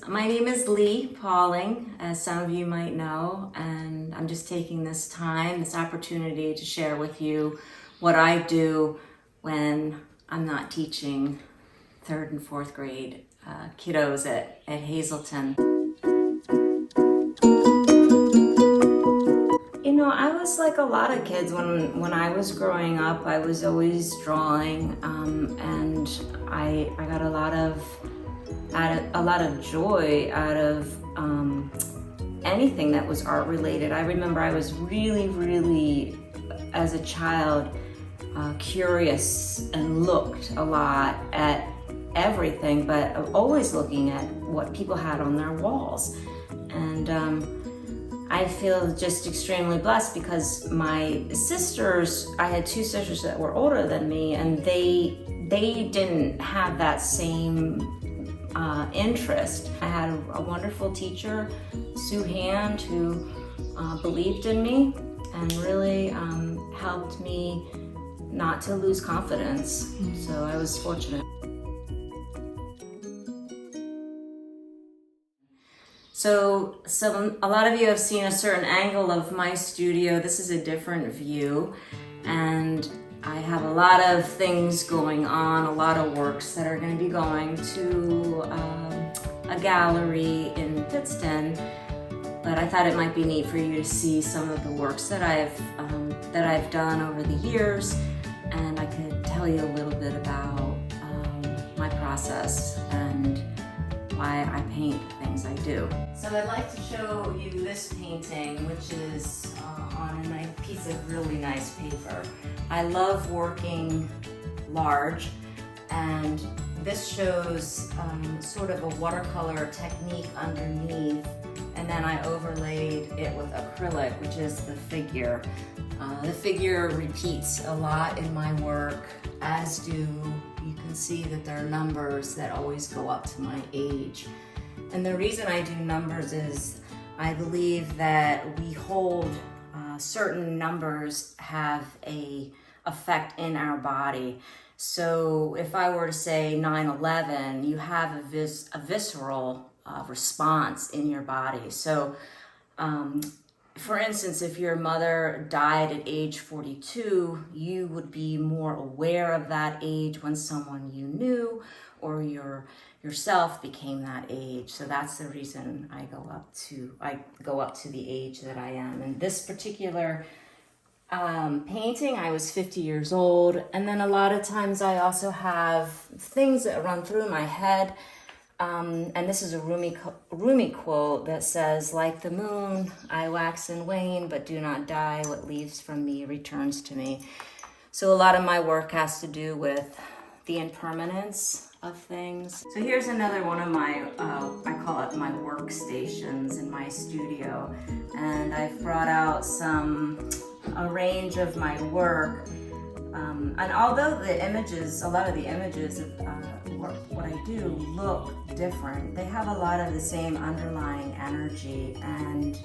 My name is Leigh Pawling, as some of you might know, and I'm just taking this opportunity to share with you what I do when I'm not teaching third and fourth grade kiddos at Hazelton. You know, I was like a lot of kids when I was growing up. I was always drawing, and I got a lot of joy out of anything that was art related. I remember I was really, as a child, curious and looked a lot at everything, but always looking at what people had on their walls. And I feel just extremely blessed because my sisters, I had two sisters that were older than me, and they didn't have that same interest. I had a wonderful teacher, Sue Hand, who believed in me and really helped me not to lose confidence. So I was fortunate. So a lot of you have seen a certain angle of my studio. This is a different view, and I have a lot of things going on, a lot of works that are going to be going to a gallery in Pittston. But I thought it might be neat for you to see some of the works that I've done over the years, and I could tell you a little bit about my process and why I paint the things I do. So I'd like to show you this painting, which is on a nice piece of really nice paper. I love working large, and this shows sort of a watercolor technique underneath, and then I overlaid it with acrylic, which is the figure. The figure repeats a lot in my work, as do, you can see that there are numbers that always go up to my age. And the reason I do numbers is I believe that we hold certain numbers have a effect in our body. So if I were to say 9/11, you have a visceral response in your body. So for instance, if your mother died at age 42, you would be more aware of that age when someone you knew or yourself became that age. So that's the reason I go up to the age that I am. And this particular painting, I was 50 years old. And then a lot of times I also have things that run through my head. And this is a Rumi quote that says, "Like the moon, I wax and wane, but do not die. What leaves from me returns to me." So a lot of my work has to do with the impermanence of things. So here's another one of my, I call it my workstations in my studio. And I've brought out a range of my work. And although a lot of the images of what I do look different, they have a lot of the same underlying energy and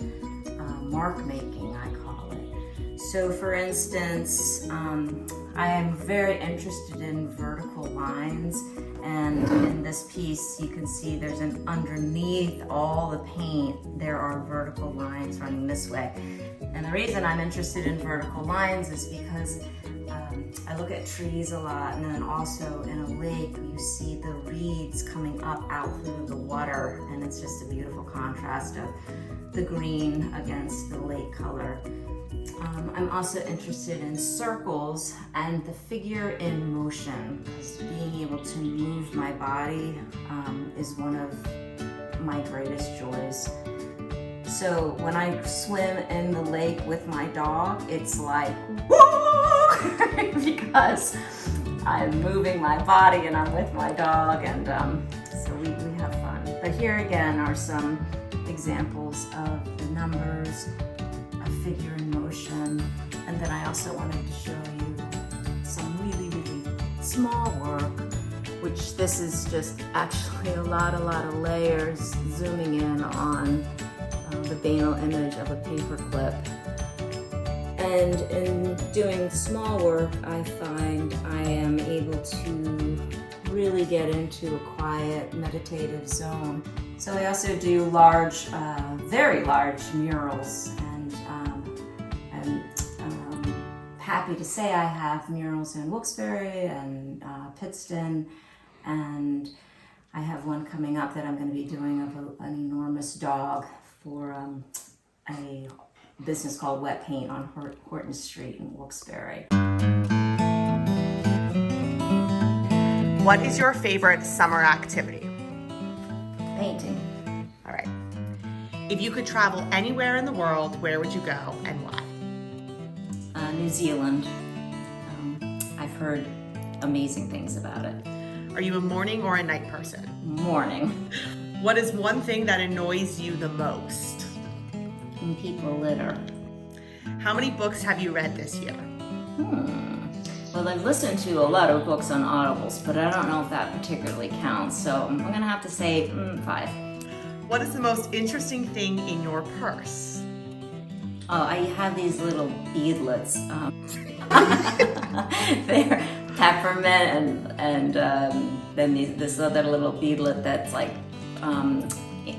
mark making, I call it. So for instance, I am very interested in vertical lines, and in this piece you can see there's underneath all the paint, there are vertical lines running this way. And the reason I'm interested in vertical lines is because I look at trees a lot, and then also in a lake you see the reeds coming up out through the water, and it's just a beautiful contrast of the green against the lake color. I'm also interested in circles and the figure in motion, because being able to move my body is one of my greatest joys. So when I swim in the lake with my dog, it's like, whoa, because I'm moving my body and I'm with my dog, and so we have fun. But here again are some examples of the numbers, a figure in motion, and then I also wanted to show you some really small work, which this is just actually a lot of layers zooming in on the banal image of a paper clip. And in doing small work, I find I am able to really get into a quiet, meditative zone So I also do large, very large murals, and I'm happy to say I have murals in Wilkes-Barre and Pittston, and I have one coming up that I'm going to be doing of an enormous dog for a business called Wet Paint on Horton Street in Wilkes-Barre. What is your favorite summer activity? Painting. All right. If you could travel anywhere in the world, where would you go and why? New Zealand. I've heard amazing things about it. Are you a morning or a night person? Morning. What is one thing that annoys you the most? When people litter. How many books have you read this year? Well, I've listened to a lot of books on Audibles, but I don't know if that particularly counts, so I'm gonna have to say 5. What is the most interesting thing in your purse? Oh, I have these little beadlets. They're peppermint and then this other little beadlet that's like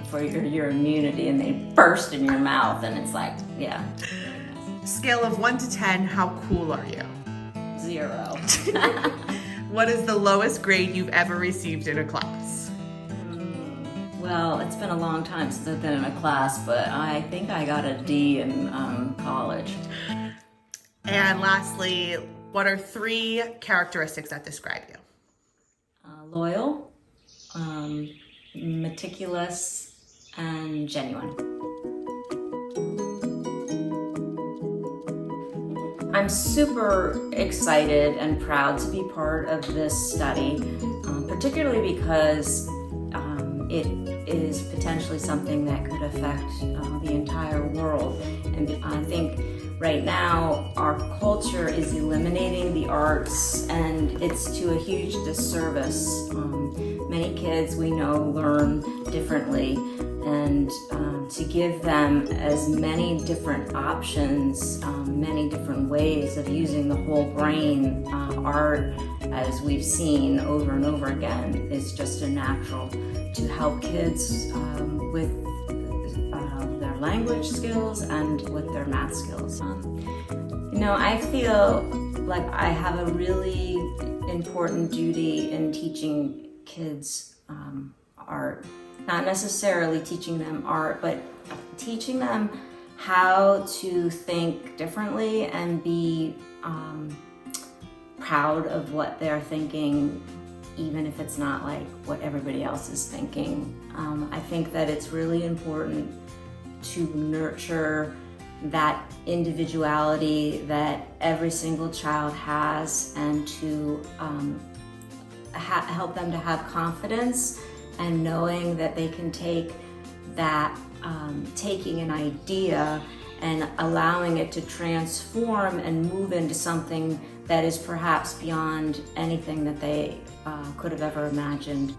for your immunity, and they burst in your mouth, and it's like, yeah. Scale of 1 to 10, how cool are you? 0. What is the lowest grade you've ever received in a class? Well, it's been a long time since I've been in a class, but I think I got a D in college. And lastly, what are 3 characteristics that describe you? Loyal, meticulous, and genuine. I'm super excited and proud to be part of this study, particularly because it is potentially something that could affect the entire world. And I think right now our culture is eliminating the arts, and it's to a huge disservice. Many kids we know learn differently, and to give them as many different options, many different ways of using the whole brain, art, as we've seen over and over again, is just a natural to help kids with their language skills and with their math skills. I feel like I have a really important duty in teaching kids art. Not necessarily teaching them art, but teaching them how to think differently and be proud of what they're thinking, even if it's not like what everybody else is thinking. I think that it's really important to nurture that individuality that every single child has, and to help them to have confidence and knowing that they can take that, taking an idea and allowing it to transform and move into something that is perhaps beyond anything that they could have ever imagined.